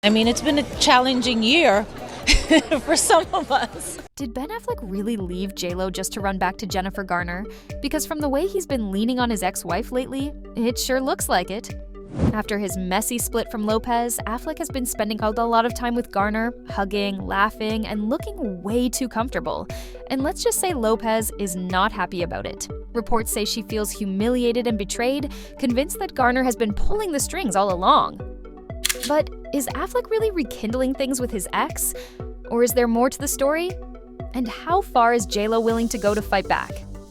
I mean, it's been a challenging year for some of us. Did Ben Affleck really leave J-Lo just to run back to Jennifer Garner? Because from the way he's been leaning on his ex-wife lately, it sure looks like it. After his messy split from Lopez, Affleck has been spending a lot of time with Garner, hugging, laughing, and looking way too comfortable. And let's just say Lopez is not happy about it. Reports say she feels humiliated and betrayed, convinced that Garner has been pulling the strings all along. But is Affleck really rekindling things with his ex? Or is there more to the story? And how far is J-Lo willing to go to fight back?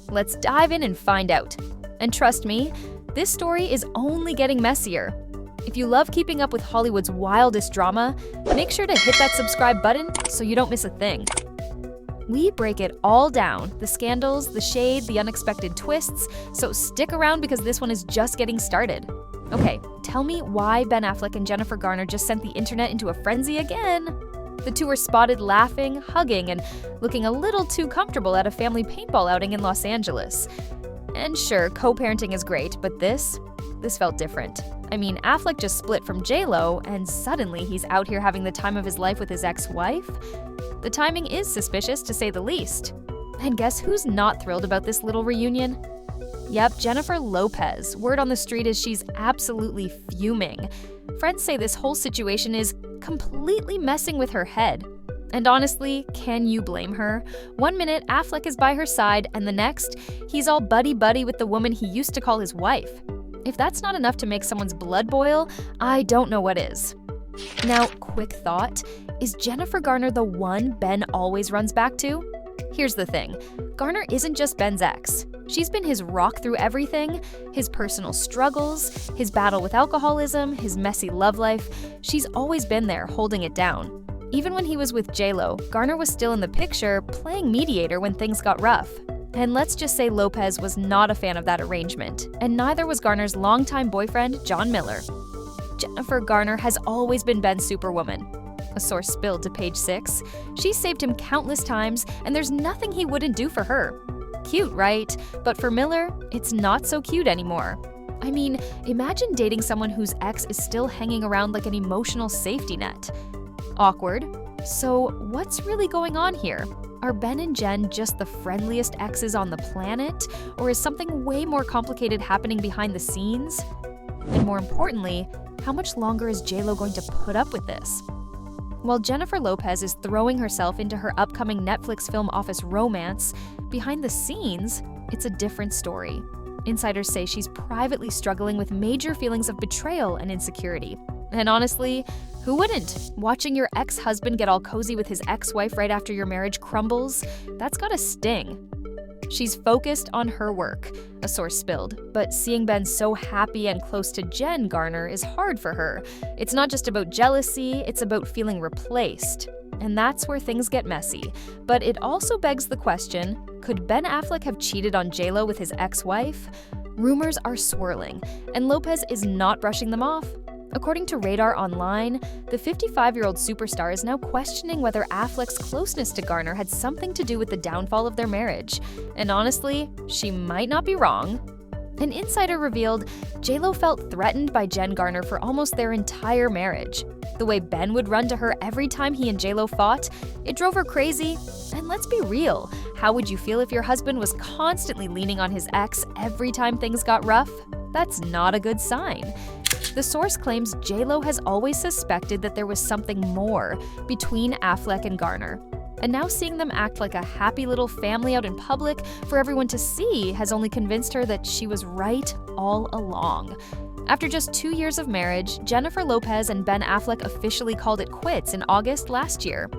Let's dive in and find out. And trust me, this story is only getting messier. If you love keeping up with Hollywood's wildest drama, make sure to hit that subscribe button so you don't miss a thing. We break it all down, the scandals, the shade, the unexpected twists, so stick around because this one is just getting started. Okay, tell me why Ben Affleck and Jennifer Garner just sent the internet into a frenzy again. The two were spotted laughing, hugging, and looking a little too comfortable at a family paintball outing in Los Angeles. And sure, co-parenting is great, but this felt different. I mean, Affleck just split from J-Lo, and suddenly he's out here having the time of his life with his ex-wife? The timing is suspicious, to say the least. And guess who's not thrilled about this little reunion? Yep, Jennifer Lopez. Word on the street is she's absolutely fuming. Friends say this whole situation is completely messing with her head. And honestly, can you blame her? One minute, Affleck is by her side, and the next, he's all buddy-buddy with the woman he used to call his wife. If that's not enough to make someone's blood boil, I don't know what is. Now, quick thought, is Jennifer Garner the one Ben always runs back to? Here's the thing, Garner isn't just Ben's ex. She's been his rock through everything, his personal struggles, his battle with alcoholism, his messy love life. She's always been there, holding it down. Even when he was with J-Lo, Garner was still in the picture, playing mediator when things got rough. And let's just say Lopez was not a fan of that arrangement, and neither was Garner's longtime boyfriend, John Miller. Jennifer Garner has always been Ben's superwoman. A source spilled to Page 6. She saved him countless times, and there's nothing he wouldn't do for her. Cute, right? But for Miller, it's not so cute anymore. I mean, imagine dating someone whose ex is still hanging around like an emotional safety net. Awkward. So what's really going on here? Are Ben and Jen just the friendliest exes on the planet? Or is something way more complicated happening behind the scenes? And more importantly, how much longer is J-Lo going to put up with this? While Jennifer Lopez is throwing herself into her upcoming Netflix film Office Romance, behind the scenes, it's a different story. Insiders say she's privately struggling with major feelings of betrayal and insecurity. And honestly, who wouldn't? Watching your ex-husband get all cozy with his ex-wife right after your marriage crumbles, that's gotta sting. She's focused on her work, a source spilled, but seeing Ben so happy and close to Jen Garner is hard for her. It's not just about jealousy, it's about feeling replaced. And that's where things get messy. But it also begs the question, could Ben Affleck have cheated on J-Lo with his ex-wife? Rumors are swirling, and Lopez is not brushing them off. According to Radar Online, the 55-year-old superstar is now questioning whether Affleck's closeness to Garner had something to do with the downfall of their marriage. And honestly, she might not be wrong. An insider revealed J-Lo felt threatened by Jen Garner for almost their entire marriage. The way Ben would run to her every time he and J-Lo fought, it drove her crazy. And let's be real, how would you feel if your husband was constantly leaning on his ex every time things got rough? That's not a good sign. The source claims J-Lo has always suspected that there was something more between Affleck and Garner. And now seeing them act like a happy little family out in public for everyone to see has only convinced her that she was right all along. After just 2 years of marriage, Jennifer Lopez and Ben Affleck officially called it quits in August last year.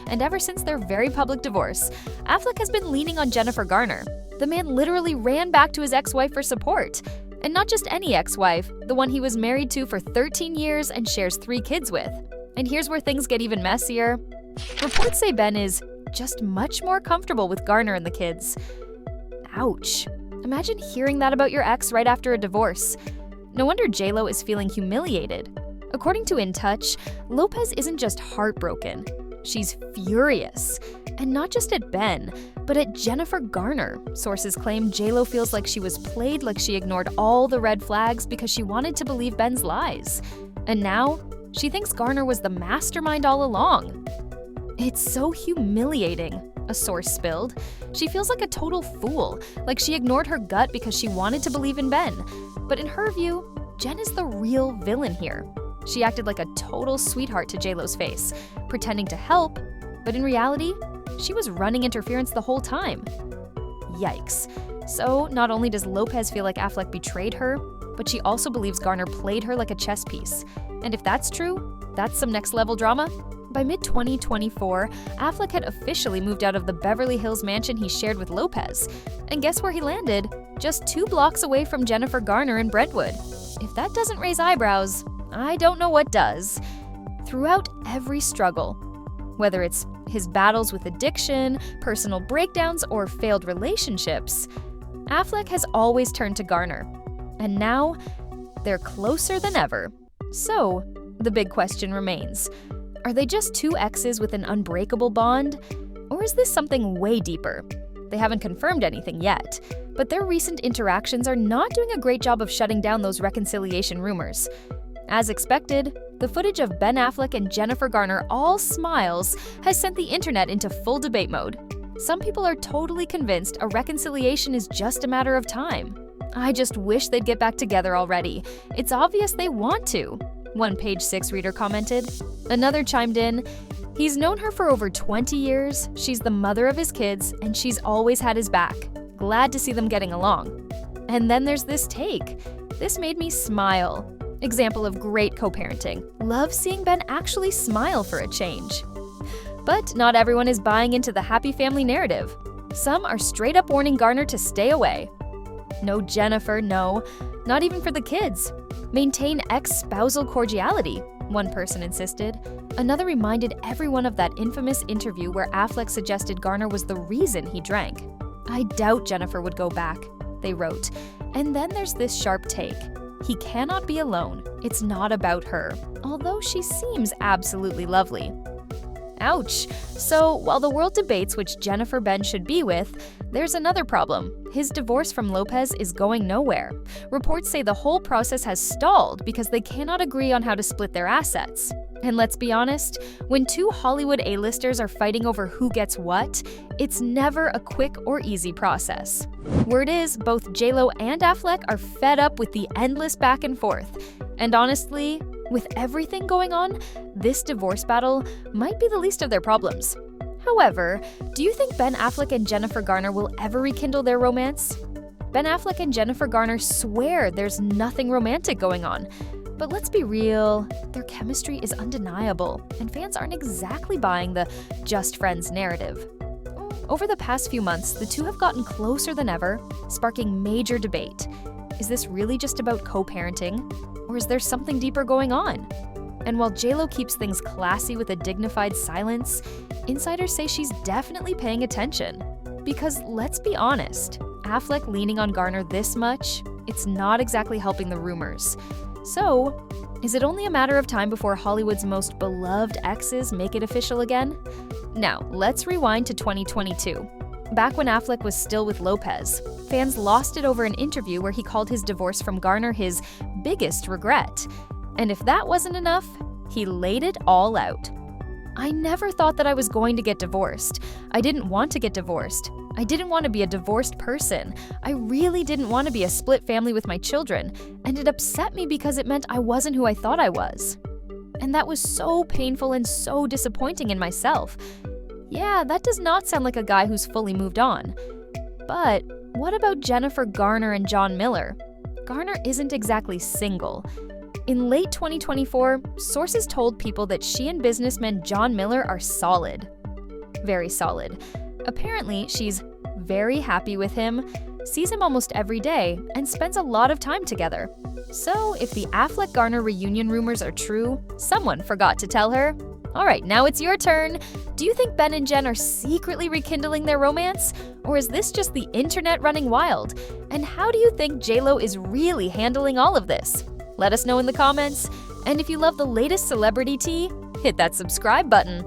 And ever since their very public divorce, Affleck has been leaning on Jennifer Garner. The man literally ran back to his ex-wife for support. And not just any ex-wife, the one he was married to for 13 years and shares 3 kids with. And here's where things get even messier. Reports say Ben is just much more comfortable with Garner and the kids. Ouch. Imagine hearing that about your ex right after a divorce. No wonder J-Lo is feeling humiliated. According to In Touch, Lopez isn't just heartbroken. She's furious. And not just at Ben, but at Jennifer Garner. Sources claim J-Lo feels like she was played, like she ignored all the red flags because she wanted to believe Ben's lies. And now, She thinks Garner was the mastermind all along. "It's so humiliating," a source spilled. "She feels like a total fool, like she ignored her gut because she wanted to believe in Ben. But in her view, Jen is the real villain here. She acted like a total sweetheart to JLo's face, pretending to help, but in reality, she was running interference the whole time." Yikes. So not only does Lopez feel like Affleck betrayed her, but she also believes Garner played her like a chess piece. And if that's true, that's some next level drama. By mid-2024, Affleck had officially moved out of the Beverly Hills mansion he shared with Lopez. And guess where he landed? Just 2 blocks away from Jennifer Garner in Brentwood. If that doesn't raise eyebrows, I don't know what does. Throughout every struggle, whether it's his battles with addiction, personal breakdowns, or failed relationships, Affleck has always turned to Garner. And now, they're closer than ever. So, the big question remains. Are they just 2 exes with an unbreakable bond? Or is this something way deeper? They haven't confirmed anything yet, but their recent interactions are not doing a great job of shutting down those reconciliation rumors. As expected, the footage of Ben Affleck and Jennifer Garner all smiles has sent the internet into full debate mode. Some people are totally convinced a reconciliation is just a matter of time. "I just wish they'd get back together already. It's obvious they want to," one Page 6 reader commented. Another chimed in, "He's known her for over 20 years, she's the mother of his kids, and she's always had his back. Glad to see them getting along." And then there's this take. "This made me smile." Example of great co-parenting. Love seeing Ben actually smile for a change. But not everyone is buying into the happy family narrative. Some are straight up warning Garner to stay away. "No Jennifer, no. Not even for the kids. Maintain ex-spousal cordiality," one person insisted. Another reminded everyone of that infamous interview where Affleck suggested Garner was the reason he drank. "I doubt Jennifer would go back," they wrote. And then there's this sharp take. "He cannot be alone. It's not about her, although she seems absolutely lovely." Ouch. So while the world debates which Jennifer Ben should be with, there's another problem. His divorce from Lopez is going nowhere. Reports say the whole process has stalled because they cannot agree on how to split their assets. And let's be honest, when 2 Hollywood A-listers are fighting over who gets what, it's never a quick or easy process. Word is, both JLo and Affleck are fed up with the endless back and forth. And honestly, with everything going on, this divorce battle might be the least of their problems. However, do you think Ben Affleck and Jennifer Garner will ever rekindle their romance? Ben Affleck and Jennifer Garner swear there's nothing romantic going on. But let's be real, their chemistry is undeniable, and fans aren't exactly buying the just friends narrative. Over the past few months, the 2 have gotten closer than ever, sparking major debate. Is this really just about co-parenting? Or is there something deeper going on? And while JLo keeps things classy with a dignified silence, insiders say she's definitely paying attention. Because let's be honest, Affleck leaning on Garner this much, it's not exactly helping the rumors. So, is it only a matter of time before Hollywood's most beloved exes make it official again? Now, let's rewind to 2022. Back when Affleck was still with Lopez, fans lost it over an interview where he called his divorce from Garner his biggest regret. And if that wasn't enough, he laid it all out. "I never thought that I was going to get divorced. I didn't want to get divorced. I didn't want to be a divorced person. I really didn't want to be a split family with my children, and it upset me because it meant I wasn't who I thought I was. And that was so painful and so disappointing in myself." Yeah, that does not sound like a guy who's fully moved on. But what about Jennifer Garner and John Miller? Garner isn't exactly single. In late 2024, sources told People that she and businessman John Miller are solid. Very solid. Apparently, she's very happy with him, sees him almost every day, and spends a lot of time together. So if the Affleck-Garner reunion rumors are true, someone forgot to tell her. All right, now it's your turn. Do you think Ben and Jen are secretly rekindling their romance? Or is this just the internet running wild? And how do you think JLo is really handling all of this? Let us know in the comments. And if you love the latest celebrity tea, hit that subscribe button.